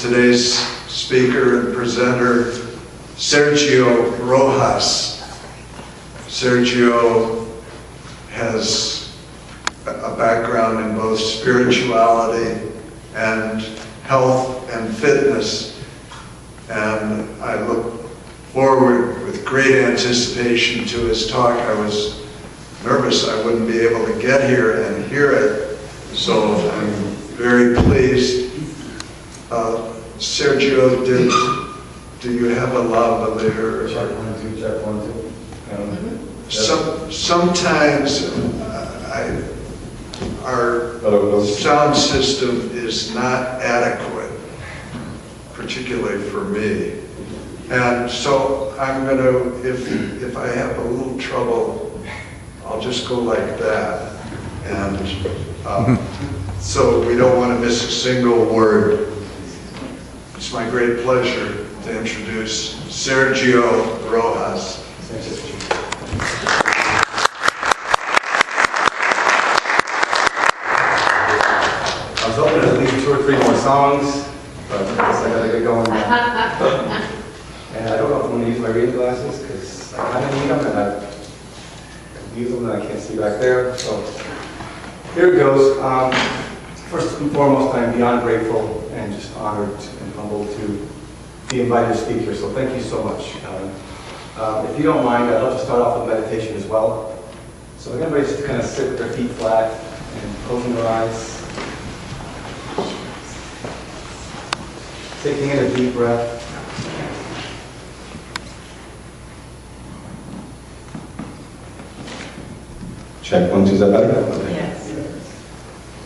today's speaker and presenter, Sergio Rojas. Sergio has a background in both spirituality and health and fitness, and I look forward with great anticipation to his talk. I was nervous I wouldn't be able to get here and hear it, so I'm very pleased. Sergio, do you have a lavalier? Check 1, 2, check 1, 2. Sometimes our sound system is not adequate, particularly for me. And so I'm going to, if I have a little trouble, I'll just go like that. And so we don't want to miss a single word. It's my great pleasure to introduce Sergio Rojas. I was hoping at least 2 or 3 more songs, but I guess I gotta get going now. And I don't know if I'm going to use my reading glasses because I kind of need them, and I use them and I can't see back there. So here it goes. First and foremost, I'm beyond grateful and just honored and humbled to be invited to speak here. So thank you so much. If you don't mind, I'd love to start off with meditation as well. So everybody just kind of sit with their feet flat and closing their eyes. Taking in a deep breath. Check 1, 2, is that better? Yes.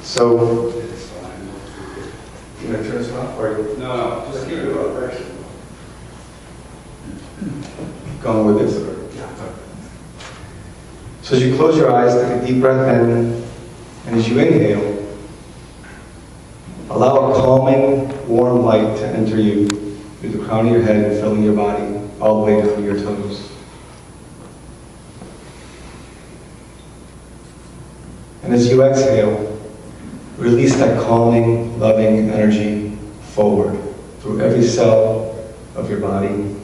So, you want to turn this off? Or No, just keep it up. going with this? Or? Yeah. So as you close your eyes, take a deep breath in, and as you inhale, allow a calming, warm light to enter you through the crown of your head, filling your body all the way down to your toes. And as you exhale, release that calming, loving energy forward through every cell of your body.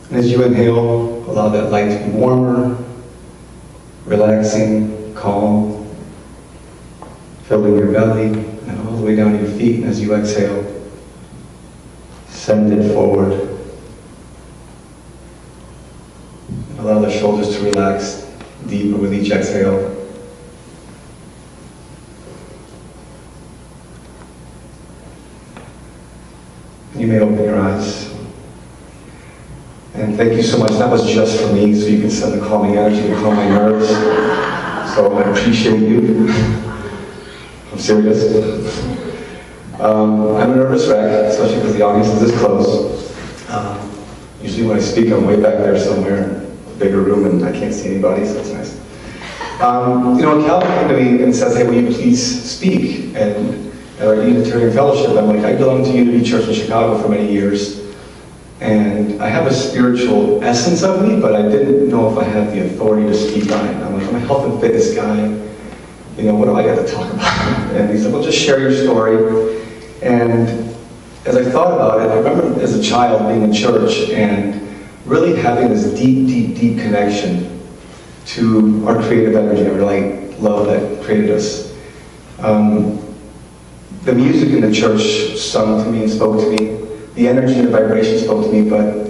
And as you inhale, allow that light to be warmer, relaxing, calm, filling your belly and all the way down to your feet. And as you exhale, send it forward. And allow the shoulders to relax deeper with each exhale. You may open your eyes. And thank you so much. That was just for me, so you can send the calming energy to calm my nerves. So I appreciate you. I'm serious. I'm a nervous wreck, especially because the audience is this close. Usually when I speak, I'm way back there somewhere, a bigger room, and I can't see anybody, so it's nice. Calvin came to me and says, hey, will you please speak? And at our Unitarian Fellowship, I'm like, I belonged to Unity Church in Chicago for many years. And I have a spiritual essence of me, but I didn't know if I had the authority to speak on it. I'm like, I'm a health and fitness guy. What do I got to talk about? And he said, well, just share your story. And as I thought about it, I remember as a child being in church and really having this deep, deep, deep connection to our creative energy, our light, love that created us. The music in the church sung to me and spoke to me. The energy and the vibration spoke to me, but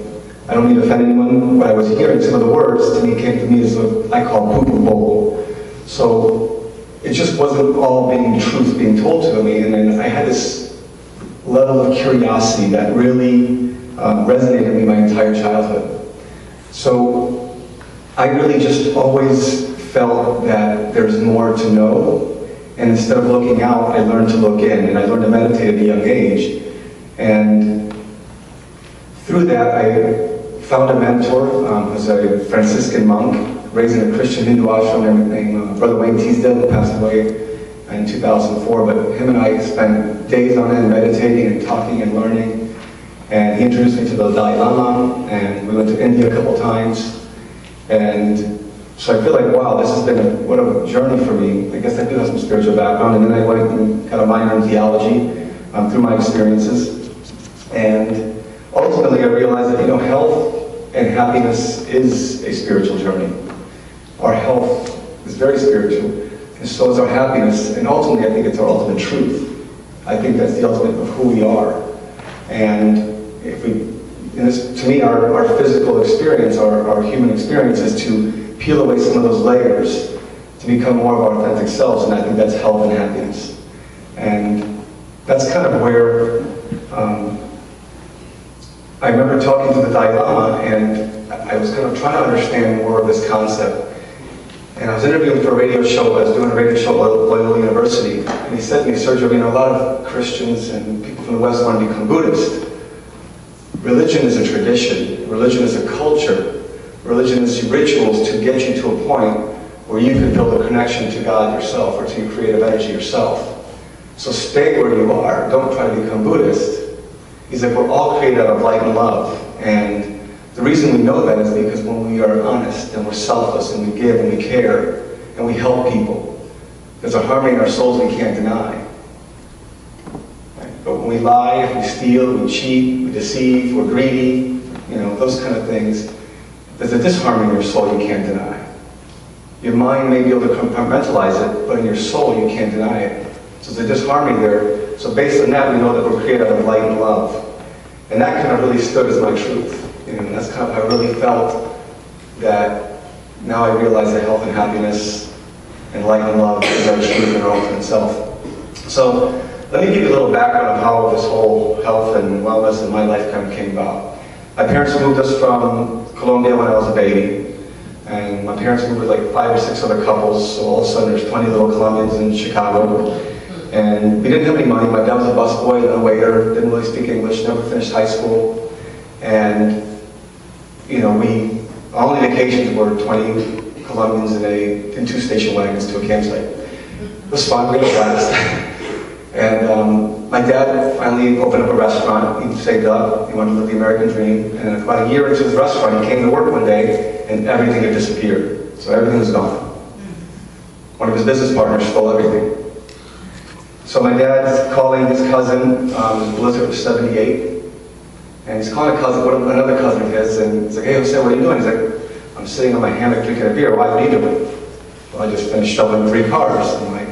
I don't mean to offend anyone. What I was hearing, some of the words to me came to me as what I call poop and bowl. So it just wasn't all being truth being told to me, and then I had this level of curiosity that really resonated with me my entire childhood. So I really just always felt that there's more to know, and instead of looking out, I learned to look in, and I learned to meditate at a young age. And through that, I found a mentor who's a Franciscan monk, raised in a Christian Hindu ashram named Brother Wayne Teasdale, who passed away in 2004. But him and I spent days on end meditating and talking and learning. And he introduced me to the Dalai Lama, and we went to India a couple times. And so I feel like, wow, this has been what a journey for me. I guess I do have some spiritual background. And then I went and got a minor in in theology through my experiences. And ultimately I realized that, health and happiness is a spiritual journey. Our health is very spiritual, and so is our happiness, and ultimately I think it's our ultimate truth. I think that's the ultimate of who we are. And to me, our physical experience, our human experience is to peel away some of those layers to become more of our authentic selves, and I think that's health and happiness. And that's kind of where I remember talking to the Dalai Lama, and I was kind of trying to understand more of this concept. And I was interviewing for a radio show. I was doing a radio show at Loyola University, and he said to me, Sergio, a lot of Christians and people from the West want to become Buddhist. Religion is a tradition. Religion is a culture. Religion is rituals to get you to a point where you can build a connection to God yourself or to your creative energy yourself. So stay where you are. Don't try to become Buddhist. He's like, we're all created out of light and love. And the reason we know that is because when we are honest and we're selfless and we give and we care and we help people, there's a harmony in our souls we can't deny. Right? But when we lie, we steal, we cheat, we deceive, we're greedy, those kind of things, there's a disharmony in your soul you can't deny. Your mind may be able to compartmentalize it, but in your soul you can't deny it. So there's a disharmony there. So based on that, we know that we're created out of light and love. And that kind of really stood as my truth. And that's kind of how I really felt that now I realize that health and happiness and light and love is our truth and our ultimate self. So let me give you a little background of how this whole health and wellness in my life kind of came about. My parents moved us from Colombia when I was a baby. And my parents moved with like 5 or 6 other couples. So all of a sudden there's 20 little Colombians in Chicago. And we didn't have any money. My dad was a busboy and a waiter, didn't really speak English, never finished high school. And our only vacations were 20 Colombians in 2 station wagons to a campsite. It was fun, we had a blast. And my dad finally opened up a restaurant. He saved up, he wanted to live the American dream. And about a year into his restaurant, he came to work one day and everything had disappeared. So everything was gone. One of his business partners stole everything. So my dad's calling his cousin, Blizzard was 78. And he's calling another cousin of his, and he's like, hey, Jose, what are you doing? He's like, I'm sitting on my hammock drinking a beer. Why? What are you doing? Well, I just finished shoveling 3 cars. And my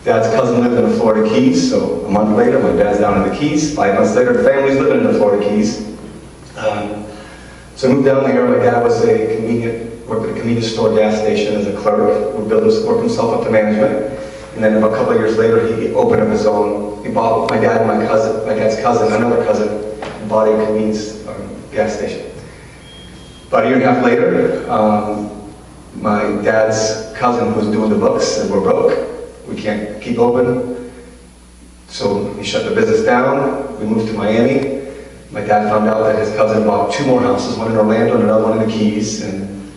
dad's cousin lived in the Florida Keys, so a month later, my dad's down in the Keys. 5 months later, the family's living in the Florida Keys. So I moved down there. My dad was worked at a convenience store gas station as a clerk, worked himself up to management. And then a couple of years later, he opened up his own. He bought my dad and my dad's cousin, another cousin, bought a convenience gas station. About a year and a half later, my dad's cousin who was doing the books said, we're broke. We can't keep open. So he shut the business down. We moved to Miami. My dad found out that his cousin bought 2 more houses, one in Orlando and another one in the Keys, and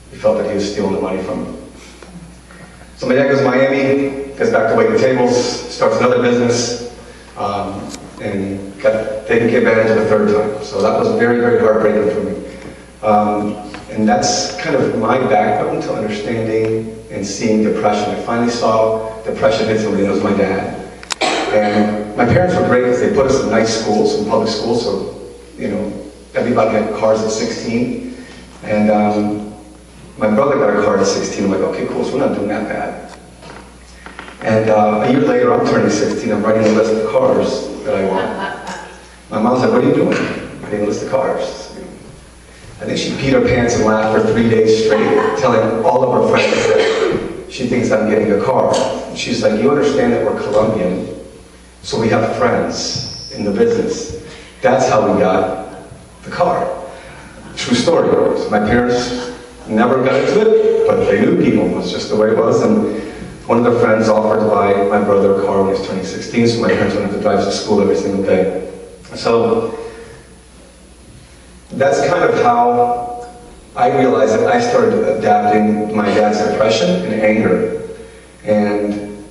he felt that he was stealing the money from him. So my dad goes to Miami, gets back to waiting tables, starts another business, and got taken advantage of a 3rd time. So that was very, very heartbreaking for me. And that's kind of my background to understanding and seeing depression. I finally saw depression hit somebody, and it was my dad. And my parents were great because they put us in nice schools, in public schools, so, everybody had cars at 16. And my brother got a car at 16. I'm like, okay, cool, so we're not doing that bad. And a year later, I'm turning 16. I'm writing a list of cars that I want. My mom's like, what are you doing? Writing a list of cars. I think she peed her pants and laughed for 3 days straight, telling all of her friends that she thinks I'm getting a car. And she's like, you understand that we're Colombian, so we have friends in the business. That's how we got the car. True story. So my parents never got into it, but they knew people. It was just the way it was. And one of their friends offered to buy my brother a car when he was turning 16, so my parents wouldn't have to drive us to school every single day. So that's kind of how I realized that I started adapting to my dad's depression and anger. And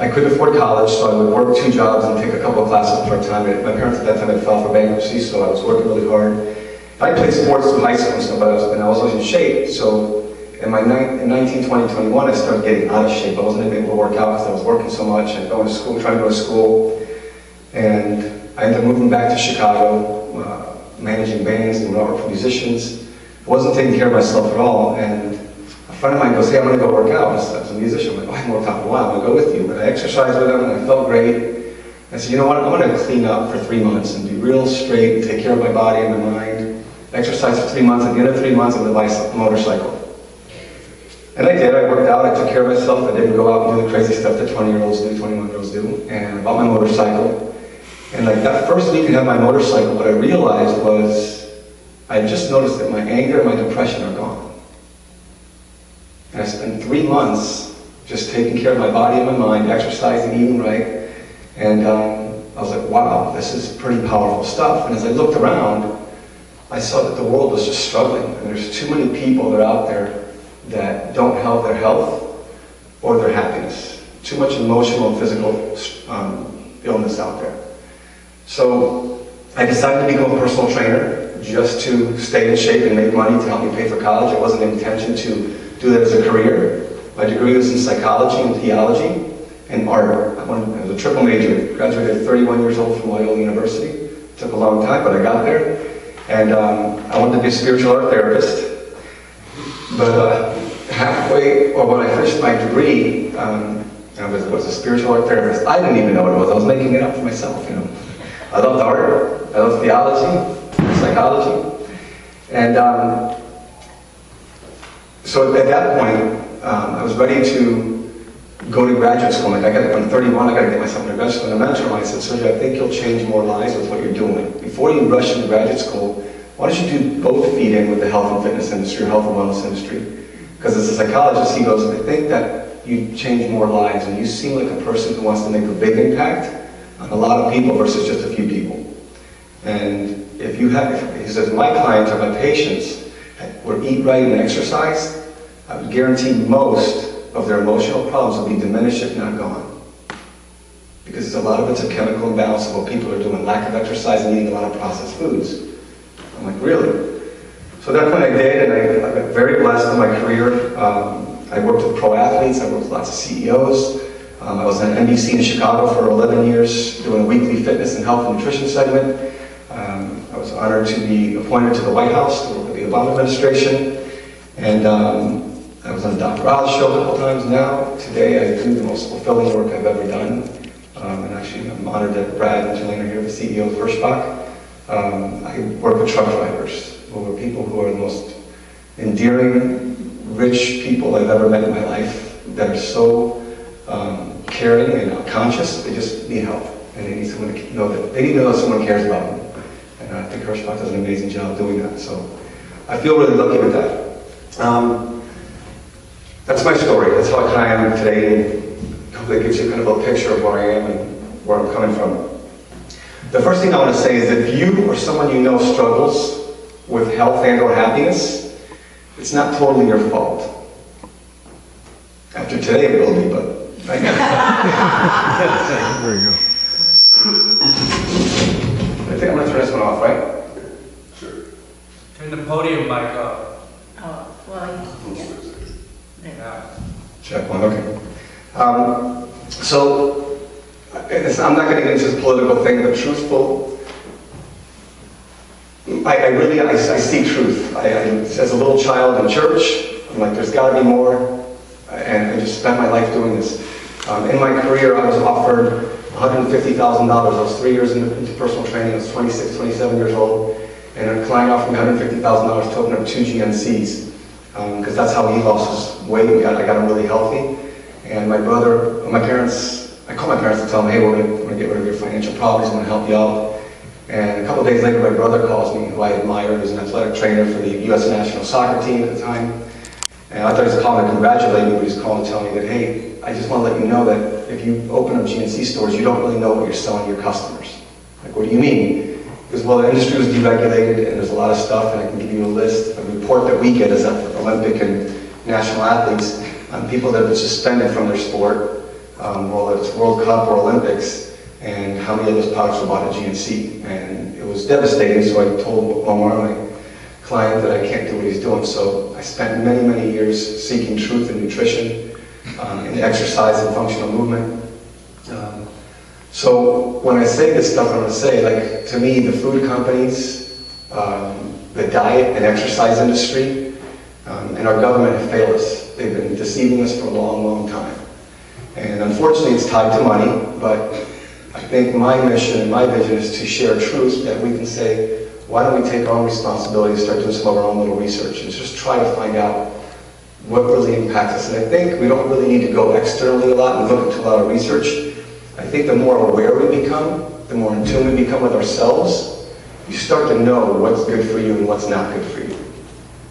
I couldn't afford college, so I would work 2 jobs and take a couple of classes part-time. My parents at that time had filed for bankruptcy, so I was working really hard. I played sports through high school and stuff, and I was always in shape, so in 19, 20, 21, I started getting out of shape. I wasn't able to work out because I was working so much and going to school, trying to go to school. And I ended up moving back to Chicago, managing bands and work for musicians. I wasn't taking care of myself at all. And a friend of mine goes, hey, I'm going to go work out. I was a musician. I'm like, oh, I haven't worked out in a while. I'm going to go with you. But I exercised with him and I felt great. I said, you know what, I'm going to clean up for 3 months and be real straight and take care of my body and my mind. Exercise for 3 months. At the end of 3 months, I'm going to buy a motorcycle. And I did. I worked out. I took care of myself. I didn't go out and do the crazy stuff that 20-year-olds do, 21-year-olds do. And I bought my motorcycle. And like that first week I had my motorcycle, what I realized was I just noticed that my anger and my depression are gone. And I spent 3 months just taking care of my body and my mind, exercising, eating right. And I was like, wow, this is pretty powerful stuff. And as I looked around, I saw that the world was just struggling. And there's too many people that are out there that don't help their health or their happiness. Too much emotional and physical illness out there. So I decided to become a personal trainer just to stay in shape and make money to help me pay for college. It wasn't an intention to do that as a career. My degree was in psychology and theology and art. I was a triple major. Graduated at 31 years old from Loyola University. It took a long time, but I got there. And I wanted to be a spiritual art therapist. But halfway, or when I finished my degree, I was a spiritual art therapist. I didn't even know what it was. I was making it up for myself, you know. I loved art. I loved theology, psychology. And so at that point, I was ready to go to graduate school. Like, I'm 31, I got to get myself into graduate school. And a mentor of mine said, Sergio, I think you'll change more lives with what you're doing. Before you rush into graduate school, why don't you do both feet in with the health and fitness industry, or health and wellness industry? Because as a psychologist, he goes, I think that you change more lives, and you seem like a person who wants to make a big impact on a lot of people versus just a few people. And if you have, he says, my clients or my patients would eat right and exercise, I would guarantee most of their emotional problems will be diminished if not gone. Because a lot of it's a chemical imbalance of what people are doing, lack of exercise and eating a lot of processed foods. I'm like, really? So at that point I did, and I got very blessed in my career. I worked with pro athletes, I worked with lots of CEOs. I was on NBC in Chicago for 11 years doing a weekly fitness and health and nutrition segment. I was honored to be appointed to the White House to work with the Obama administration. And I was on Dr. Oz show a couple times now. Today I do the most fulfilling work I've ever done. And actually I'm honored that Brad and Jelena are here, the CEO of Hirschbach. I work with truck drivers, who are people who are the most endearing, rich people I've ever met in my life, that are so caring and conscious. They just need help, and they need someone to know that they need to know that someone cares about them. And I think Hirschbach does an amazing job doing that. So I feel really lucky with that. That's my story. That's how I am today. And hopefully it gives you kind of a picture of where I am and where I'm coming from. The first thing I want to say is if you or someone you know struggles with health and or happiness, it's not totally your fault. After today it will be, but right now. There you go. I think I'm going to turn this one off, right? Sure. Turn the podium mic up. Oh, well, yeah. Yeah. Check one, okay. So, I'm not going to get into this political thing, but truthful, I see truth. As a little child in church, I'm like, there's got to be more, and I just spent my life doing this. In my career, I was offered $150,000. I was 3 years into personal training. I was 26, 27 years old, and a client offered me $150,000 to open up 2 GNCs, because that's how he lost his weight. I got him really healthy. And my parents, I called my parents to tell them, hey, we're going to get rid of your financial problems, we're going to help you out. And a couple of days later, my brother calls me, who I admire, who's an athletic trainer for the U.S. national soccer team at the time. And I thought he was calling to congratulate me, but he was calling to tell me that, hey, I just want to let you know that if you open up GNC stores, you don't really know what you're selling your customers. Like, what do you mean? Because, well, the industry was deregulated, and there's a lot of stuff, and I can give you a list. A report that we get as Olympic and national athletes on people that have been suspended from their sport, whether it's World Cup or Olympics, and how many of those products were bought at GNC. And it was devastating, so I told Omar, my client that I can't do what he's doing. So I spent many, many years seeking truth in nutrition, in exercise and functional movement. So when I say this stuff, I'm going to say, like, to me, the food companies, the diet and exercise industry, and our government have failed us. They've been deceiving us for a long, long time. And unfortunately, it's tied to money, but I think my mission and my vision is to share truth that we can say, why don't we take our own responsibility and start doing some of our own little research and just try to find out what really impacts us. And I think we don't really need to go externally a lot and look into a lot of research. I think the more aware we become, the more in tune we become with ourselves, you start to know what's good for you and what's not good for you.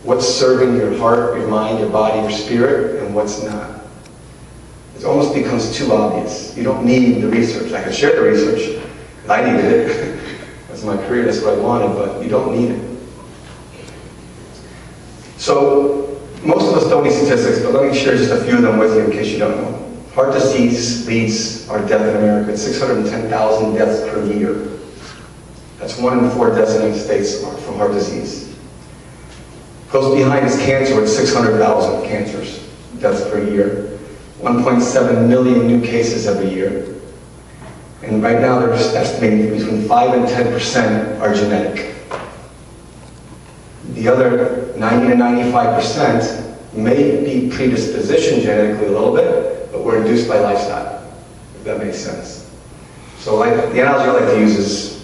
What's serving your heart, your mind, your body, your spirit, and what's not. It almost becomes too obvious. You don't need the research. I can share the research, because I needed it. That's my career, that's what I wanted, but you don't need it. So, most of us don't need statistics, but let me share just a few of them with you in case you don't know. Heart disease leads our death in America at 610,000 deaths per year. That's 1 in 4 deaths in the United States from heart disease. Close behind is cancer at 600,000 cancers, deaths per year. 1.7 million new cases every year. And right now they're just estimating between 5 and 10% are genetic. The other 90 to 95% may be predisposition genetically a little bit, but we're induced by lifestyle, if that makes sense. So the analogy I like to use is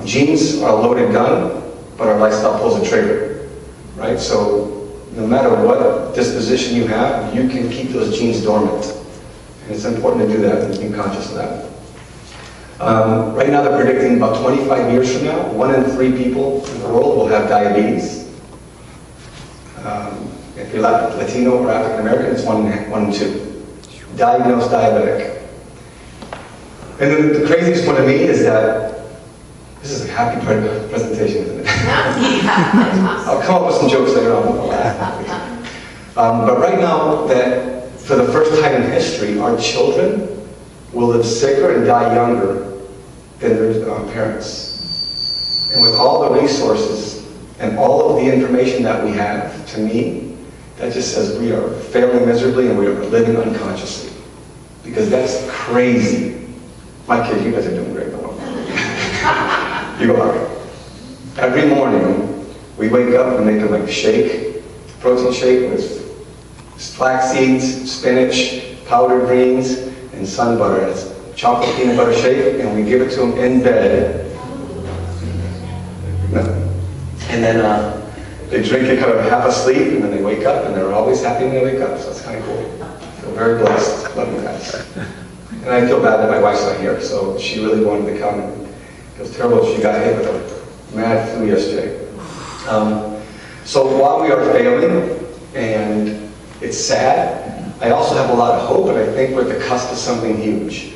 genes are a loaded gun, but our lifestyle pulls the trigger, right? So no matter what disposition you have, you can keep those genes dormant. And it's important to do that and be conscious of that. Right now they're predicting about 25 years from now, 1 in 3 people in the world will have diabetes. If you're Latino or African American, it's 1 in 2. Diagnosed diabetic. And then the craziest one to me is that this is a happy part of the presentation, isn't it? I'll come up with some jokes later on. But right now, that for the first time in history, our children will live sicker and die younger than their parents. And with all the resources and all of the information that we have, to me, that just says we are failing miserably and we are living unconsciously. Because that's crazy. My kids, you guys are doing great. You are. Every morning, we wake up and make a shake, protein shake with flax seeds, spinach, powdered greens, and sun butter. It's chocolate peanut butter shake, and we give it to them in bed. And then they drink it kind of half asleep, and then they wake up, and they're always happy when they wake up, so it's kind of cool. I feel very blessed. Love you guys. And I feel bad that my wife's not here, so she really wanted to come. And it was terrible. She got hit with a mad flu yesterday. So while we are failing, and it's sad, I also have a lot of hope, and I think we're at the cusp of something huge.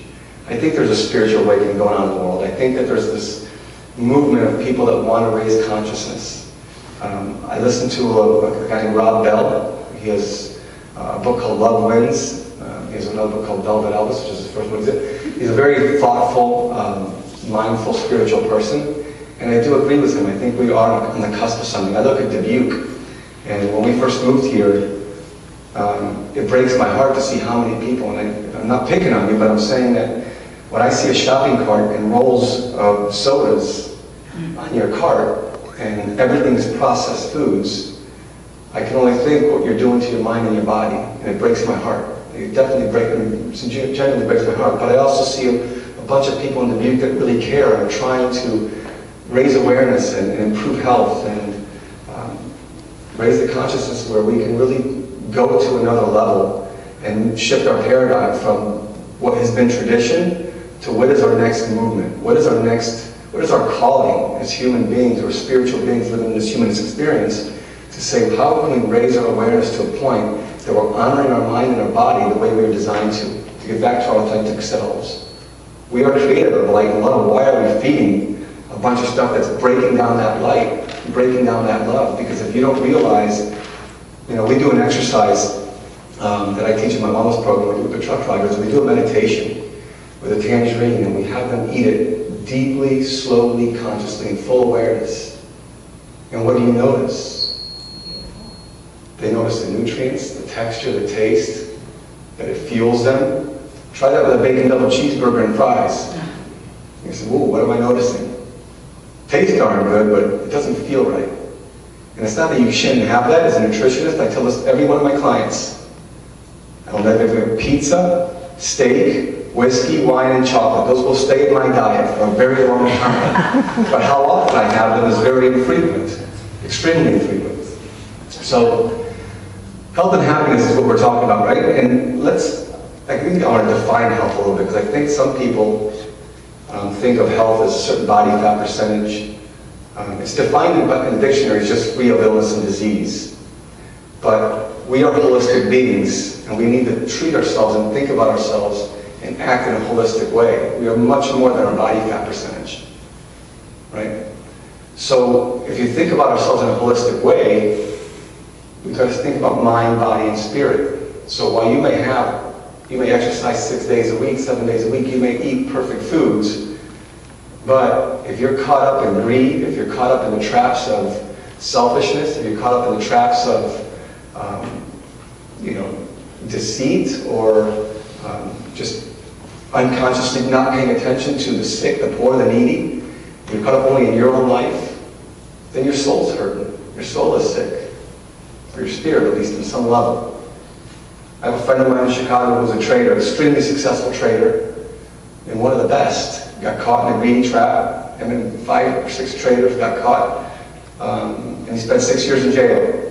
I think there's a spiritual awakening going on in the world. I think that there's this movement of people that want to raise consciousness. I listened to a guy named Rob Bell. He has a book called Love Wins. He has another book called Velvet Elvis, which is his first one. He's a very thoughtful, mindful, spiritual person. And I do agree with him. I think we are on the cusp of something. I look at Dubuque, and when we first moved here, it breaks my heart to see how many people, and I'm not picking on you, but I'm saying that when I see a shopping cart and rolls of sodas on your cart, and everything's processed foods, I can only think what you're doing to your mind and your body, and it breaks my heart. It definitely genuinely breaks my heart, but I also see a bunch of people in Dubuque that really care and are trying to raise awareness and improve health and raise the consciousness where we can really go to another level and shift our paradigm from what has been tradition to what is our next movement, what is our calling as human beings or spiritual beings living this human experience, to say how can we raise our awareness to a point that we're honoring our mind and our body the way we were designed to get back to our authentic selves. We are created of light and love. Why are we feeding a bunch of stuff that's breaking down that light, breaking down that love? Because if you don't realize, we do an exercise that I teach in my wellness program with the truck drivers. We do a meditation with a tangerine, and we have them eat it deeply, slowly, consciously, in full awareness. And what do you notice? They notice the nutrients, the texture, the taste, that it fuels them. Try that with a bacon double cheeseburger and fries. You say, whoa, what am I noticing? Tastes darn good, but it doesn't feel right. And it's not that you shouldn't have that. As a nutritionist, I tell this to every one of my clients. I'll never have pizza, steak, whiskey, wine, and chocolate. Those will stay in my diet for a very long time. But how often I have them is very infrequent, extremely infrequent. So, health and happiness is what we're talking about, right? And I think I want to define health a little bit, because I think some people think of health as a certain body fat percentage. It's defined in the dictionary as just free of illness and disease. But we are holistic beings, and we need to treat ourselves and think about ourselves and act in a holistic way. We are much more than our body fat percentage, right? So if you think about ourselves in a holistic way, we've got to think about mind, body, and spirit. So while you may exercise 6 days a week, 7 days a week, you may eat perfect foods, but if you're caught up in greed, if you're caught up in the traps of selfishness, if you're caught up in the traps of deceit, or just unconsciously not paying attention to the sick, the poor, the needy, you're caught up only in your own life, then your soul's hurting. Your soul is sick. Or your spirit, at least, on some level. I have a friend of mine in Chicago who's a trader, extremely successful trader, and one of the best. Got caught in a greedy trap. Him and 5 or 6 traders got caught, and he spent 6 years in jail.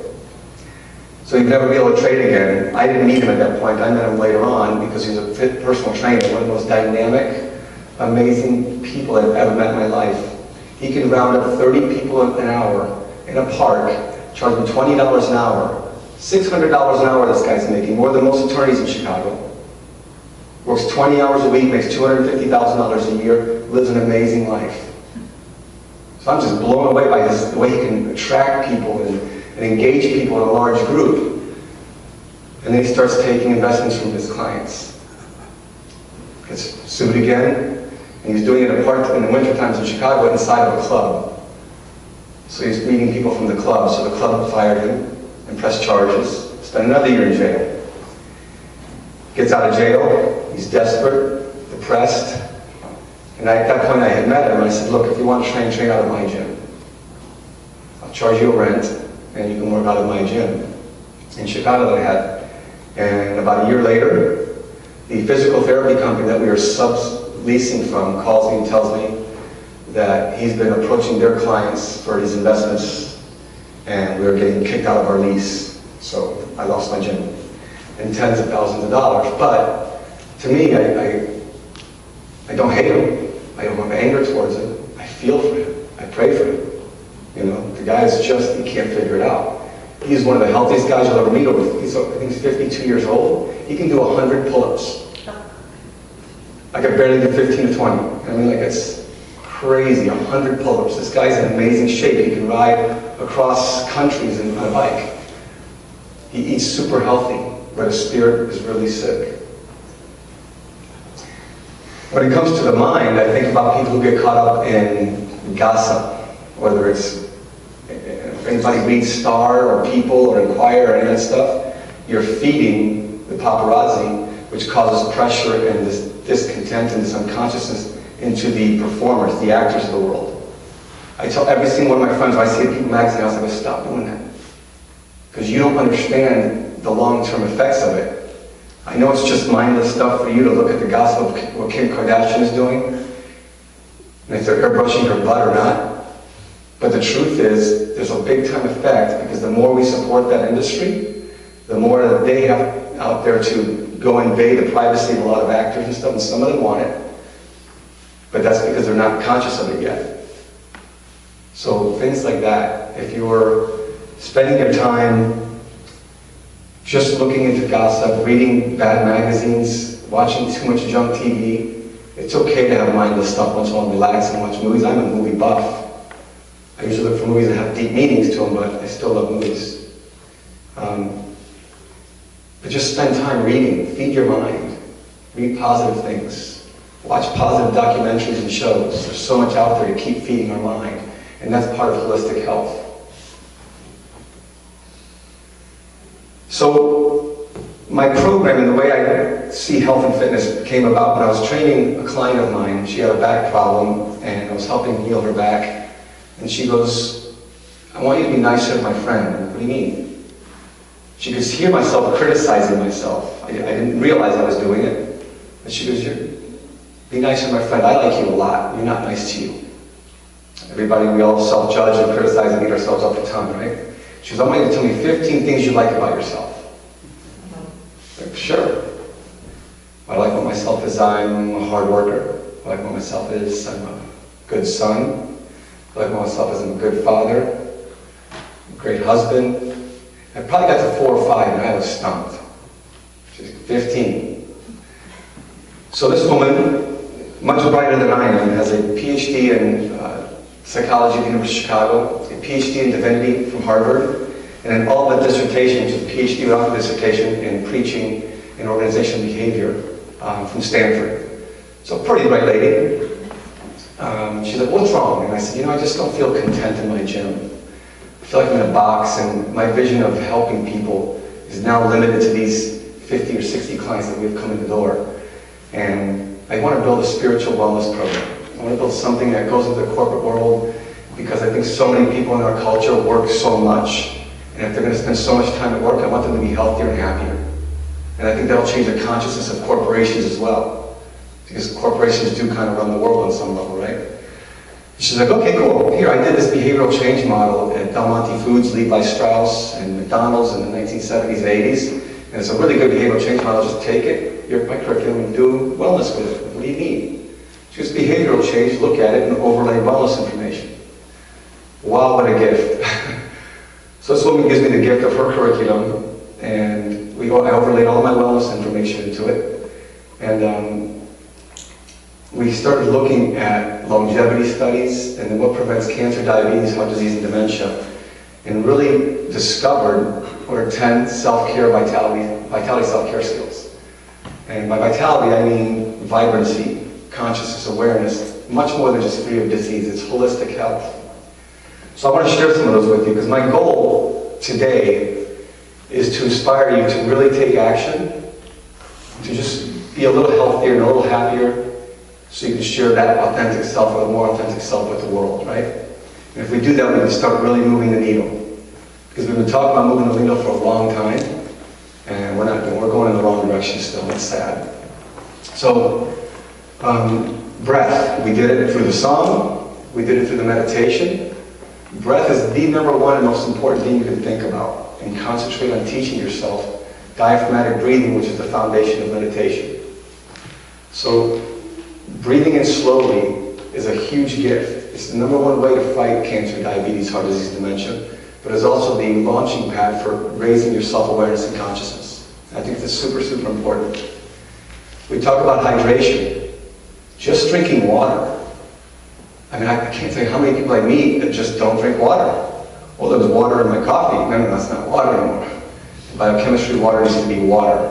So he'd never be able to trade again. I didn't meet him at that point. I met him later on because he's a fit personal trainer, one of the most dynamic, amazing people I've ever met in my life. He can round up 30 people an hour in a park, charge them $20 an hour. $600 an hour this guy's making, more than most attorneys in Chicago. Works 20 hours a week, makes $250,000 a year, lives an amazing life. So I'm just blown away by the way he can attract people and engage people in a large group. And then he starts taking investments from his clients. Gets sued again, and he's doing it in the winter times in Chicago inside of a club. So he's meeting people from the club, so the club fired him and pressed charges, spent another year in jail. Gets out of jail, he's desperate, depressed, and at that point I had met him, and I said, look, if you want to train out of my gym. I'll charge you a rent, and you can work out of my gym. In Chicago that I had. And about a year later, the physical therapy company that we were subleasing from calls me and tells me that he's been approaching their clients for his investments, and we were getting kicked out of our lease. So I lost my gym. And tens of thousands of dollars. But to me, I don't hate him. I don't have anger towards him. I feel for him. I pray for him. You know, the guy's just, he can't figure it out. He's one of the healthiest guys you'll ever meet. I think he's 52 years old. He can do 100 pull-ups. I could barely do 15 to 20. I mean, like, it's crazy, 100 pull-ups. This guy's in amazing shape. He can ride across countries on a bike. He eats super healthy, but his spirit is really sick. When it comes to the mind, I think about people who get caught up in gossip, whether it's if anybody reads Star or People or Inquirer or any of that stuff, you're feeding the paparazzi, which causes pressure and this discontent and this unconsciousness into the performers, the actors of the world. I tell every single one of my friends, when I see a People magazine, I say, stop doing that. Because you don't understand the long-term effects of it. I know it's just mindless stuff for you to look at the gossip of what Kim Kardashian is doing, and if they're airbrushing her butt or not. But the truth is, there's a big-time effect, because the more we support that industry, the more that they have out there to go invade the privacy of a lot of actors and stuff, and some of them want it. But that's because they're not conscious of it yet. So things like that, if you're spending your time just looking into gossip, reading bad magazines, watching too much junk TV, it's okay to have mindless stuff once in a while, relax and watch movies. I'm a movie buff. I usually look for movies that have deep meanings to them, but I still love movies. But just spend time reading, feed your mind, read positive things, watch positive documentaries and shows. There's so much out there to keep feeding our mind, and that's part of holistic health. So my program and the way I see health and fitness came about when I was training a client of mine. She had a back problem and I was helping heal her back. And she goes, I want you to be nicer to my friend. What do you mean? She could hear myself criticizing myself. I didn't realize I was doing it. And she goes, be nicer to my friend. I like you a lot. You're not nice to you. Everybody, we all self-judge and criticize and beat ourselves up the tongue, right? She goes, I want you to tell me 15 things you like about yourself. Like, sure. I like what myself is. I'm a hard worker. I like what myself is. I'm a good son. I like what myself is. I'm a good father. A great husband. I probably got to 4 or 5 and I was stumped. She's 15. So this woman, much brighter than I am, has a PhD in psychology at the University of Chicago, a PhD in divinity from Harvard, and an all-but dissertation, which is a PhD without a dissertation in preaching and organizational behavior from Stanford. So a pretty bright lady. She's like, what's wrong? And I said, I just don't feel content in my gym. I feel like I'm in a box, and my vision of helping people is now limited to these 50 or 60 clients that we've come in the door. And I want to build a spiritual wellness program. I want to build something that goes into the corporate world, because I think so many people in our culture work so much, and if they're going to spend so much time at work, I want them to be healthier and happier. And I think that'll change the consciousness of corporations as well, because corporations do kind of run the world on some level, right? She's like, okay, cool. Here, I did this behavioral change model at Del Monte Foods, Levi Strauss, and McDonald's in the 1970s and 80s, and it's a really good behavioral change model. Just take it, my curriculum, and do wellness with it. What do you need? Choose behavioral change, look at it, and overlay wellness information. Wow, what a gift. So this woman gives me the gift of her curriculum, and I overlaid all my wellness information into it. And we started looking at longevity studies, and then what prevents cancer, diabetes, heart disease, and dementia, and really discovered what are 10 self-care, vitality self-care skills. And by vitality, I mean vibrancy, consciousness, awareness, much more than just free of disease. It's holistic health. So I want to share some of those with you, because my goal today is to inspire you to really take action, to just be a little healthier and a little happier, so you can share that authentic self with a more authentic self with the world, right? And if we do that, we can start really moving the needle. Because we've been talking about moving the needle for a long time, and we're going in the wrong direction still. It's sad. So, breath. We did it through the song. We did it through the meditation. Breath is the number one and most important thing you can think about, and concentrate on teaching yourself diaphragmatic breathing, which is the foundation of meditation. So breathing in slowly is a huge gift. It's the number one way to fight cancer, diabetes, heart disease, dementia, but it's also the launching pad for raising your self-awareness and consciousness. I think that's super, super important. We talk about hydration. Just drinking water. I mean, I can't tell you how many people I meet that just don't drink water. Well, there's water in my coffee. No, that's not water anymore. In biochemistry, water needs to be water.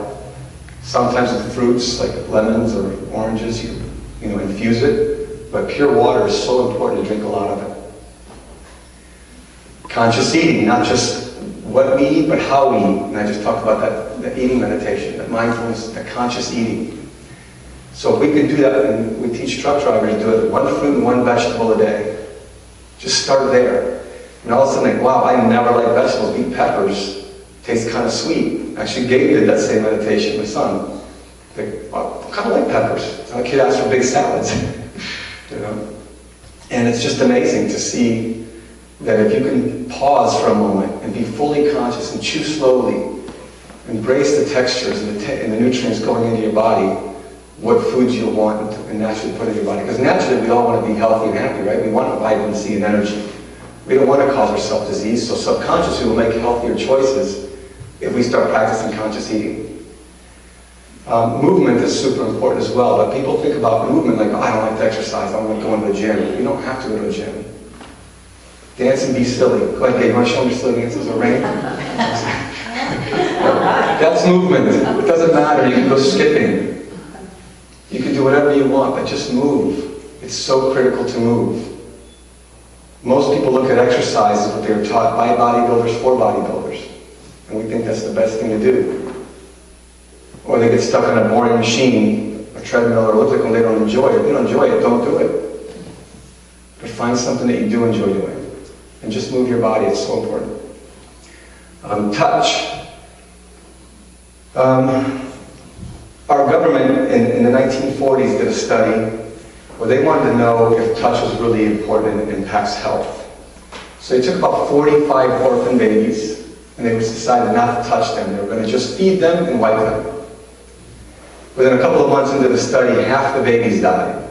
Sometimes with fruits like lemons or oranges, you infuse it. But pure water is so important to drink a lot of it. Conscious eating, not just what we eat, but how we eat. And I just talked about that, the eating meditation, that mindfulness, that conscious eating. So if we could do that, and we teach truck drivers to do it, 1 fruit and 1 vegetable a day. Just start there. And all of a sudden, wow, I never liked vegetables. Eat peppers. Tastes kind of sweet. Actually, Gabe did that same meditation, my son. I kind of like peppers. So the kid asked for big salads. And it's just amazing to see that if you can pause for a moment and be fully conscious and chew slowly, embrace the textures and the nutrients going into your body, what foods you'll want and naturally put in your body. Because naturally we all want to be healthy and happy, right? We want vibrancy and energy. We don't want to cause ourselves disease, so subconsciously we'll make healthier choices if we start practicing conscious eating. Movement is super important as well, but people think about movement like, I don't like to exercise, I don't like going to the gym. You don't have to go to the gym. Dance and be silly. Go ahead, Dave, you want to show me your silly dances or rain? That's movement. It doesn't matter, you can go skipping. You can do whatever you want, but just move. It's so critical to move. Most people look at exercise as what they were taught by bodybuilders for bodybuilders. and we think that's the best thing to do. Or they get stuck on a boring machine, a treadmill or elliptical, and they don't enjoy it. If you don't enjoy it, don't do it. But find something that you do enjoy doing. And just move your body, it's so important. Touch. Our government in the 1940s did a study where they wanted to know if touch was really important and impacts health. So they took about 45 orphan babies and they decided not to touch them. They were going to just feed them and wipe them. Within a couple of months into the study, half the babies died.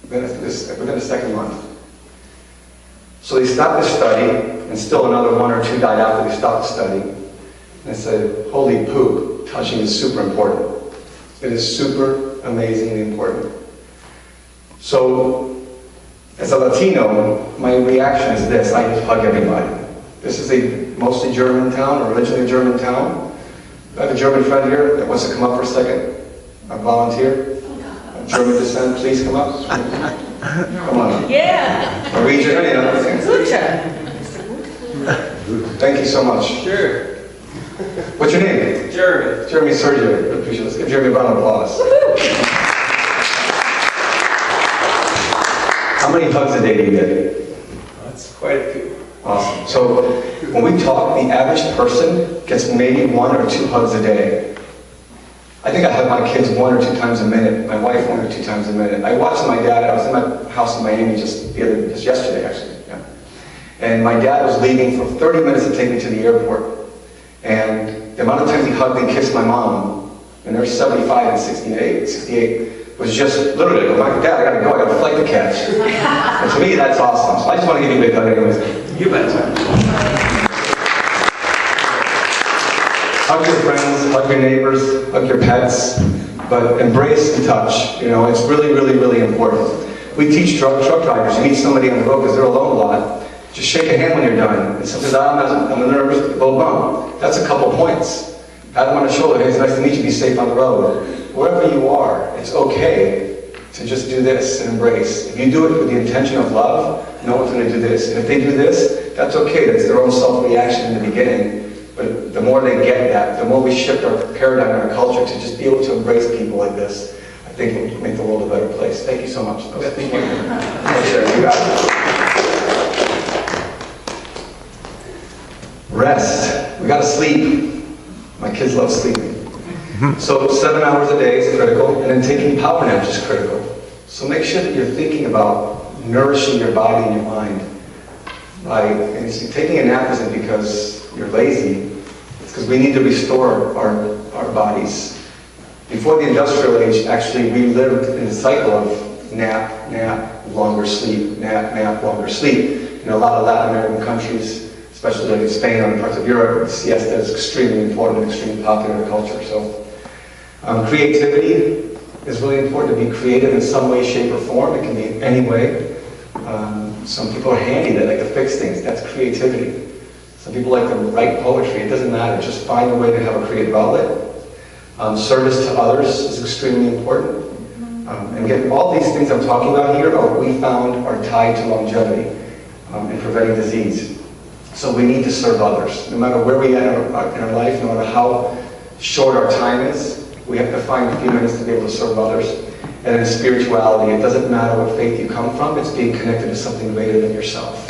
Within the second month. So they stopped the study, and still another 1 or 2 died after they stopped the study. And they said, holy poop, touching is super important. It is super amazingly important. So, as a Latino, my reaction is this: I just hug everybody. This is a mostly German town, or originally a German town. I have a German friend here that wants to come up for a second. A volunteer. Of German descent, please come up. Come on. Yeah. I'll read your name. Thank you so much. Sure. What's your name? Jeremy. Jeremy Sergio. Appreciate it. Let's give Jeremy a round of applause. How many hugs a day do you get? That's quite a few. Awesome. So when we talk, the average person gets maybe 1 or 2 hugs a day. I think I hug my kids 1 or 2 times a minute, my wife 1 or 2 times a minute. I watched my dad, I was in my house in Miami just yesterday actually. Yeah. And my dad was leaving for 30 minutes to take me to the airport. And the amount of times he hugged and kissed my mom, and they're 75 and 68, was just literally, oh my dad, I gotta go, I got a flight to catch. And to me, that's awesome. So I just want to give you a big hug anyways. You bet. Hug your friends, hug your neighbors, hug your pets, but embrace and touch. You know, it's really, really, really important. We teach truck drivers, you meet somebody on the road because they're alone a lot, just shake a hand when you're done. And sometimes I'm a nervous, well, bum. That's a couple points. Pat them on the shoulder, hey, it's nice to meet you, be safe on the road. Wherever you are, it's okay to just do this and embrace. If you do it with the intention of love, no one's going to do this. And if they do this, that's okay, that's their own self-reaction in the beginning. But the more they get that, the more we shift our paradigm and our culture to just be able to embrace people like this, I think it will make the world a better place. Thank you so much. Thank you. You got it. Rest. We got to sleep. My kids love sleeping. So 7 hours a day is critical, and then taking power naps is critical. So make sure that you're thinking about nourishing your body and your mind. And taking a nap isn't because you're lazy, it's because we need to restore our bodies. Before the industrial age, actually, we lived in the cycle of nap, nap, longer sleep, nap, nap, longer sleep. In a lot of Latin American countries, especially like in Spain or in parts of Europe, siesta is extremely important, extremely popular in the culture. So, creativity is really important, to be creative in some way, shape, or form. It can be any way. Some people are handy, they like to fix things. That's creativity. Some people like to write poetry. It doesn't matter. Just find a way to have a creative outlet. Service to others is extremely important. And again, all these things I'm talking about here are what we found are tied to longevity and preventing disease. So we need to serve others. No matter where we are in our life, no matter how short our time is, we have to find a few minutes to be able to serve others. And in spirituality, it doesn't matter what faith you come from, it's being connected to something greater than yourself.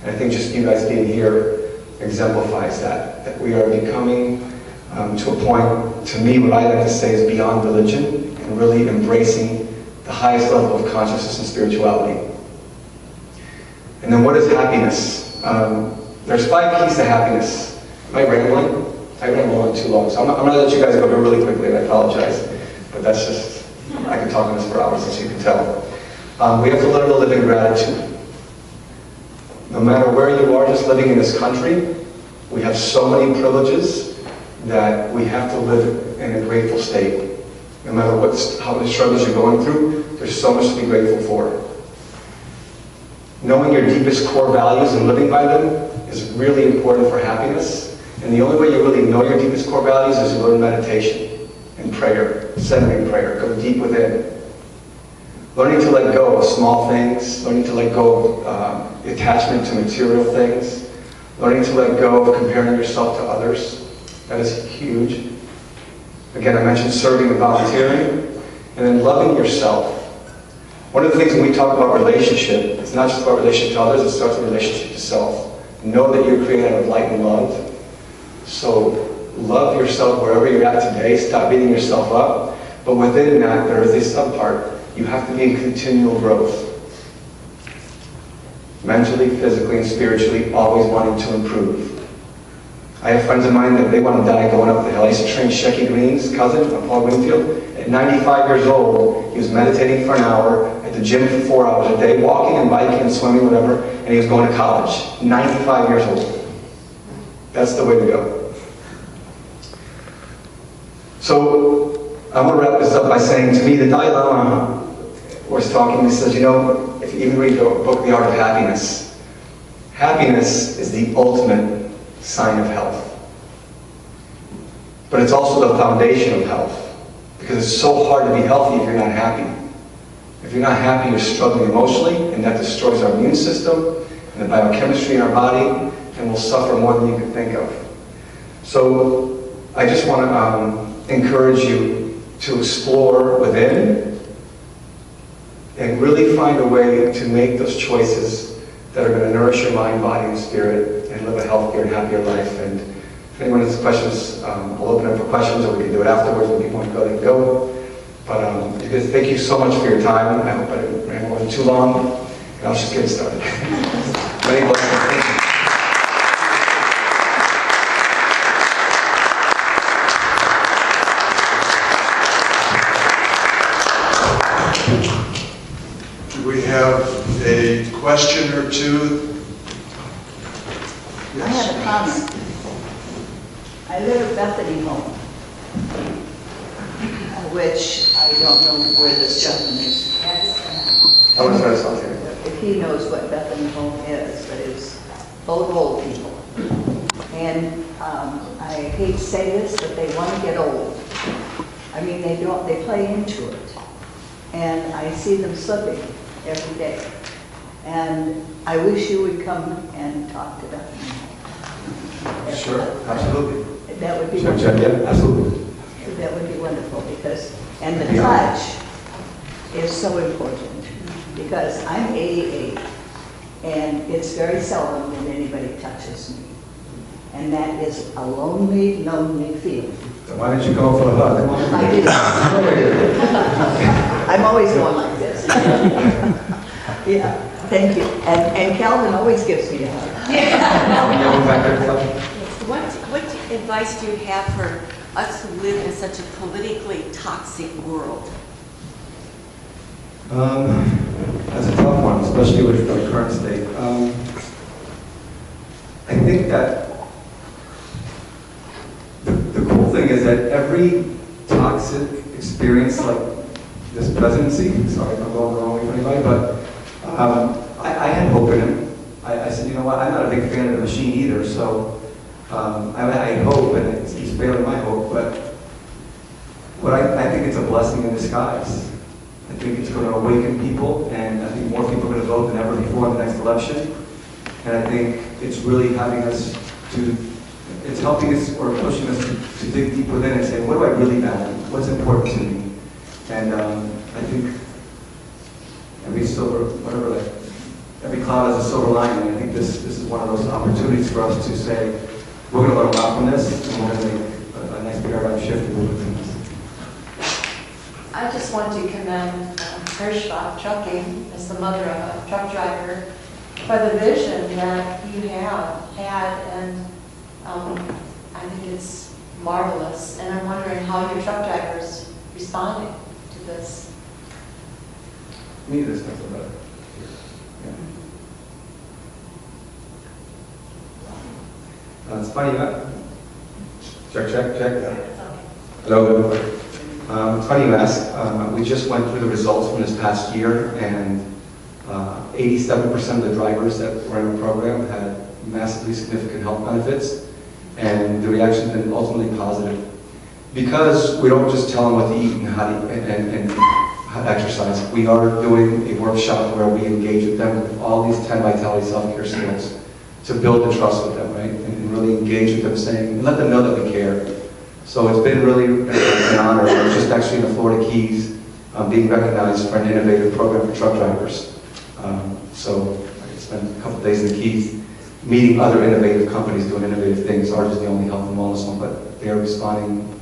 And I think just you guys being here exemplifies that we are becoming to a point, to me, what I like to say is beyond religion, and really embracing the highest level of consciousness and spirituality. And then what is happiness? There's 5 keys to happiness. Am I rambling? I ramble on too long, so I'm going to let you guys go really quickly, and I apologize. But that's just, I can talk on this for hours, as you can tell. We have to learn to live in gratitude. No matter where you are, just living in this country, we have so many privileges that we have to live in a grateful state. No matter how many struggles you're going through, there's so much to be grateful for. Knowing your deepest core values and living by them is really important for happiness. And the only way you really know your deepest core values is to learn meditation and prayer, centering prayer, go deep within. Learning to let go of small things, learning to let go of attachment to material things, Learning to let go of comparing yourself to others. That is huge. Again, I mentioned serving and volunteering. And then loving yourself. One of the things when we talk about relationship, it's not just about relationship to others, it starts with relationship to self. Know that you're created out of light and love. So love yourself wherever you're at today. Stop beating yourself up. But within that, there is a subpart. You have to be in continual growth. Mentally, physically, and spiritually, always wanting to improve. I have friends of mine that they want to die going up the hill. I used to train Shecky Green's cousin, Paul Winfield. At 95 years old, he was meditating for an hour, at the gym for 4 hours a day, walking and biking and swimming, whatever, and he was going to college. 95 years old. That's the way to go. So, I want to wrap this up by saying, to me, the Dalai Lama was talking, he says, you know, if you even read the book, The Art of Happiness, happiness is the ultimate sign of health. But it's also the foundation of health. Because it's so hard to be healthy if you're not happy. If you're not happy, you're struggling emotionally, and that destroys our immune system and the biochemistry in our body, and we'll suffer more than you can think of. So I just want to encourage you to explore within and really find a way to make those choices that are going to nourish your mind, body, and spirit, and live a healthier and happier life. And if anyone has questions, I'll open up for questions, or we can do it afterwards. When people want to go, they can go. But thank you so much for your time. I hope I didn't ramble on too long, and I'll just get started. Many blessings. Thank you. Do we have a question or two? I have a comment. I live at Bethany Home, which I don't know where this gentleman is. I want to start us off here. If he knows what Bethany Home is, but it's full of old people. And I hate to say this, but they want to get old. I mean, they play into it. And I see them slipping every day. And I wish you would come and talk to Bethany Home. Sure, absolutely. That would be Sure, wonderful. yeah, absolutely. That would be wonderful because, and the touch is so important because I'm 88 and it's very seldom that anybody touches me. And that is a lonely, lonely feeling. So why don't you go for a hug? Come on. I do. I'm always going like this. Yeah, thank you. And Calvin always gives me a hug. What advice do you have for us who live in such a politically toxic world? That's a tough one, especially with our current state. I think that the cool thing is that every toxic experience like this presidency, sorry if I'm going the wrong way for anybody, but I had hope in him. I said, you know what, I'm not a big fan of the machine either, so I had hope, and he's failing my hope, but I think it's a blessing in disguise. I think it's going to awaken people, and I think more people are going to vote than ever before in the next election. And I think it's really having us it's helping us or pushing us to dig deep within and say, what do I really value? What's important to me? And I think every cloud has a silver lining. I think this is one of those opportunities for us to say, we're going to learn a lot from this, and we're going to make a nice paradigm shift in moving things. I just want to commend Hirschbach Trucking, as the mother of a truck driver, for the vision that you have had, and I think it's marvelous. And I'm wondering how your truck drivers responding to this. Me, this stuff about it. Yeah. It's funny, check. Hello. It's funny you ask. We just went through the results from this past year, and 87% of the drivers that were in the program had massively significant health benefits, and the reaction's been ultimately positive. Because we don't just tell them what to eat and how to exercise, we are doing a workshop where we engage with them with all these 10 vitality self-care skills. to build the trust with them, right? And really engage with them, saying, and let them know that we care. So it's been really an honor. I was just actually in the Florida Keys being recognized for an innovative program for truck drivers. So I spent a couple days in the Keys meeting other innovative companies doing innovative things. Ours is the only health and wellness one, but they are responding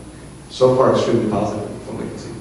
so far extremely positive from what we can see.